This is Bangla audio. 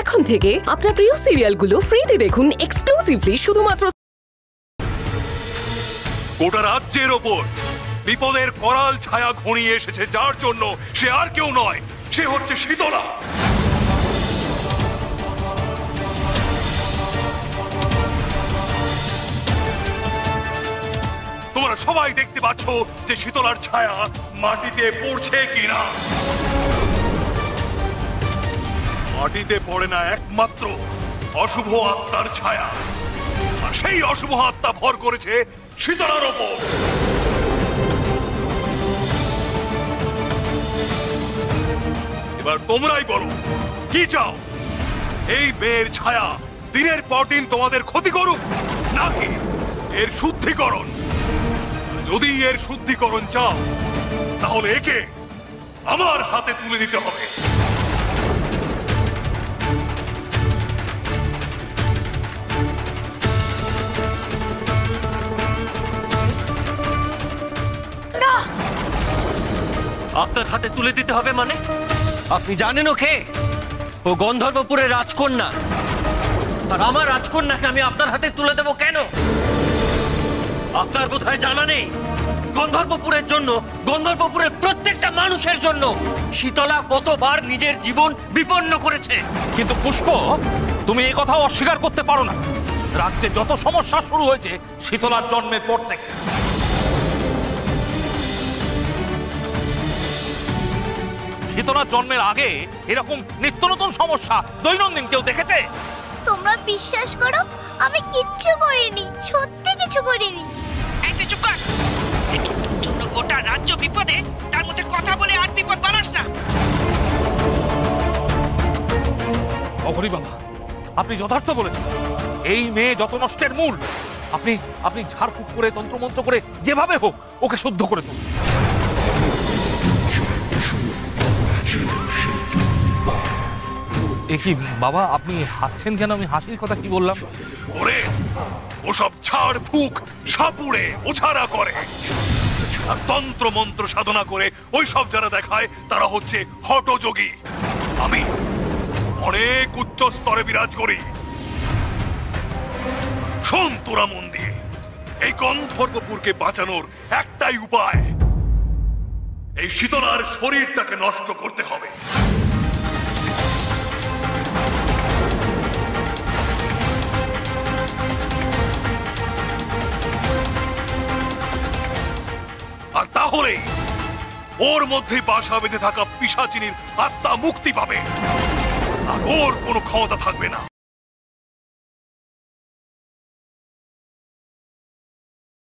এখন থেকে আপনার প্রিয় সিরিয়ালগুলো ফ্রিতে দেখুন এক্সক্লুসিভলি শুধুমাত্র গোটা রাজ্যের ওপর বিপদের করাল ছায়া ঘনিয়ে এসেছে, যার জন্য সে আর কেউ নয়, সে হচ্ছে শীতলা। তোমরা সবাই দেখতে পাচ্ছ যে শীতলার ছায়া মাটিতে পড়ছে কিনা। মাটিতে পড়ে না একমাত্র অশুভ আত্মার ছায়া, আর সেই অশুভ আত্মা ভর করেছে শীতলার ওপর। এবার তোমরাই বলো কি চাও? এই মেয়ের ছায়া দিনের পর দিন তোমাদের ক্ষতি করুক, নাকি এর শুদ্ধিকরণ? যদি এর শুদ্ধিকরণ চাও তাহলে একে আমার হাতে তুলে দিতে হবে। আপনার হাতে তুলে দিতে হবে মানে? আপনি জানেন ও কে? ও গন্ধর্বপুরের রাজকন্যা, আর আমার রাজকন্যাকে আমি আপনার হাতে তুলে দেব কেন? আপনার বোধহয় জানা নেই, গন্ধর্বপুরের জন্য, গন্ধর্বপুরের প্রত্যেকটা মানুষের জন্য শীতলা কতবার নিজের জীবন বিপন্ন করেছে। কিন্তু পুষ্প, তুমি এই কথা অস্বীকার করতে পারো না। রাজ্যে যত সমস্যা শুরু হয়েছে শীতলার জন্মের পর থেকে। শীতলার জন্মের আগে এরকম নিত্য নতুন সমস্যা দৈনন্দিন কেউ দেখেছে? তোমরা বিশ্বাস করো, আমি কিচ্ছু করিনি, সত্যি কিছু করিনি। একটা চুপ কর। তোর জন্য গোটা রাজ্য বিপদে, তার মধ্যে কথা বলে আর বিপদ বাড়াস না। অঘরী বাবা, আপনি যথার্থ বলেছেন। এই মেয়ে যত নষ্টের মূল। আপনি ঝাড়ফুঁক করে, তন্ত্রমন্ত্র করে, যেভাবে হোক ওকে শুদ্ধ করে তুলুন। কি বাবা, আপনি হাসছেন কেন? আমি হাসির কথা কি বললাম? ওরে, ওসব ঝাড় ফুক সাপুড়ে ওছাড়া করে, আর তন্ত্র মন্ত্র সাধনা করে ওই সব যারা দেখায় তারা হচ্ছে হঠযোগী। আমি অনেক উচ্চ স্তরে বিরাজ করি। শোন তোরা মন দিয়ে, এই গন্ধর্বপুরকে বাঁচানোর একটাই উপায়, এই শীতলার শরীরটাকে নষ্ট করতে হবে। আর তাহলেই ওর মধ্যে বাসা বেঁধে থাকা পিশাচিনীর আত্মা মুক্তি পাবে, আর ওর কোনো ক্ষমতা থাকবে না।